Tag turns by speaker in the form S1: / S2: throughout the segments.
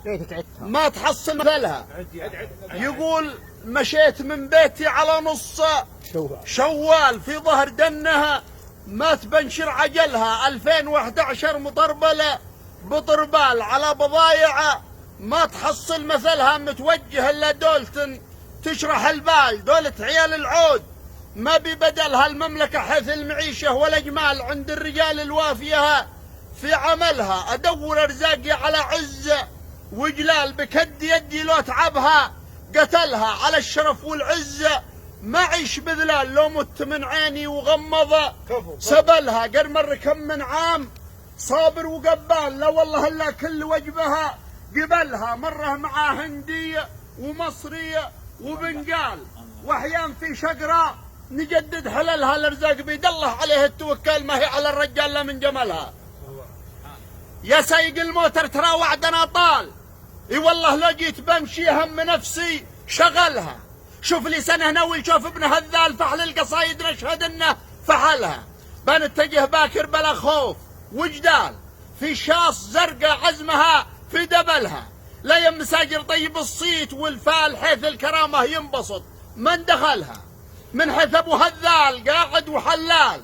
S1: بضايع ما تحصل مثلها. يقول مشيت من بيتي على نص شوال في ظهر دنها ما تبنشر عجلها 2011 مطربلة بطربال على بضايع ما تحصل مثلها. متوجه الا دولة تشرح البال دولة عيال العود ما ببدلها المملكة حيث المعيشة والأجمال عند الرجال الوافية في عملها. أدور أرزاقي على عزة وجلال بكد يدي لو تعبها قتلها على الشرف والعزة ما عيش بذلال لو مت من عيني وغمض سبلها. قد مر كم من عام صابر وقبال لا والله إلا كل وجبها قبلها. مره مع هندية ومصرية وبنقال وأحيان في شقراء نجدد حللها. الارزاق بيد الله عليه التوكل ما هي على الرجال لا من جملها. يا سايق الموتر ترى وعدنا طال اي والله لو جيت بمشي هم نفسي شغلها. شوف لي سنه ناوي شوف ابن هذال فحل القصايد نشهد انه فحلها. بنتجه باكر بلا خوف وجدال في شاص زرقاء عزمها في دبلها. لا يم مساجر طيب الصيت والفال حيث الكرامه ينبسط من دخلها. من حيث ابو هذال قاعد وحلال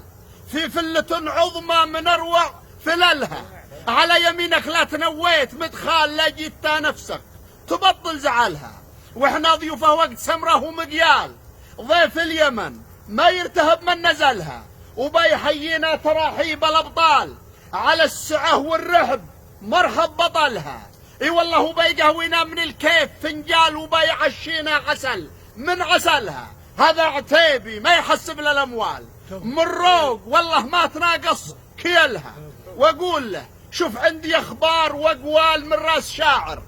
S1: في فله عظمى من اروع فللها. على يمينك لا تنويت مدخال لا جيت نفسك تبطل زعلها. واحنا ضيوفه وقت سمره ومقيال ضيف اليمن ما يرتهب من نزلها. وبيحيينا تراحيب الابطال على السعه والرهب مرحب بطلها. اي والله وبيقهوينا من الكيف فنجال وبيعشينا عسل من عسلها. هذا عتيبي ما يحسب للاموال من روق والله ما تناقص كيلها. واقول له شوف عندي اخبار واقوال من راس شاعر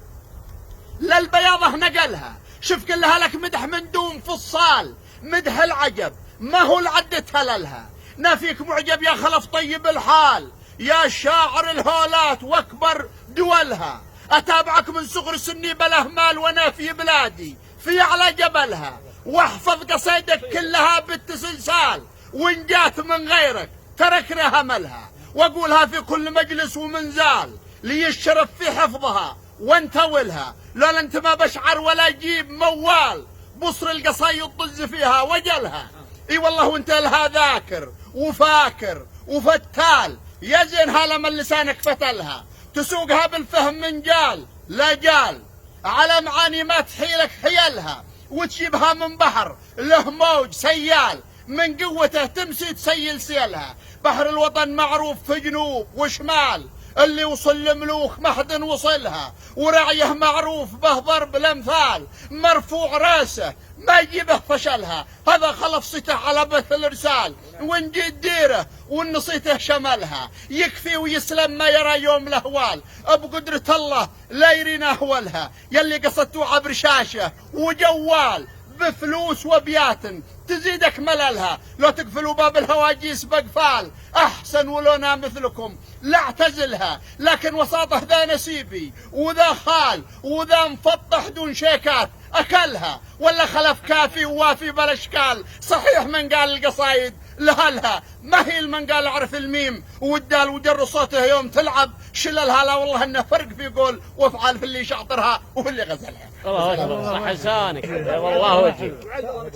S1: للبياضه نقلها. شوف كلها لك مدح من دون فصال مدح العجب ما هو العد تهللها. نافيك معجب يا خلف طيب الحال يا شاعر الهولات واكبر دولها. اتابعك من صغر سني بلا مال وانا في بلادي في على جبلها. واحفظ قصيدك كلها بالتسلسال وان جات من غيرك تركنا هملها. واقولها في كل مجلس ومنزال لي الشرف في حفظها وانتولها. لولا انت ما بشعر ولا اجيب موال بصر القصايد طز فيها وجلها. اي والله وانت لها ذاكر وفاكر وفتال يا زينها لما لسانك فتلها. تسوقها بالفهم من جال لا جال على معاني ما تحيلك حيلها. وتجيبها من بحر له موج سيال من قوته تمسي تسيل سيلها. بحر الوطن معروف في جنوب وشمال اللي وصل لملوك ما حد وصلها. ورعيه معروف به ضرب الامثال مرفوع راسه ما يجيبه فشلها. هذا خلف صيته على بث الارسال وان جيت ديره وان نصيته شملها. يكفي ويسلم ما يرى يوم الاهوال بقدرة الله لا يرينا اهولها. يلي قصدتوا عبر شاشه وجوال بفلوس وبيات تزيدك مللها. لو تقفلوا باب الهواجيس بقفال احسن ولونا مثلكم لا اعتزلها. لكن وساطه ذا نسيبي وذا خال وذا مفطح دون شيكات اكلها. ولا خلف كافي ووافي بالاشكال صحيح من قال القصايد لهلها ما هي من قال اعرف الميم والدال وجر صوته يوم تلعب شللها. لا والله انه فرق في قول وافعال في اللي شاطرها وفي اللي غزلها.
S2: الله اكبر صح لسانك والله وجهك.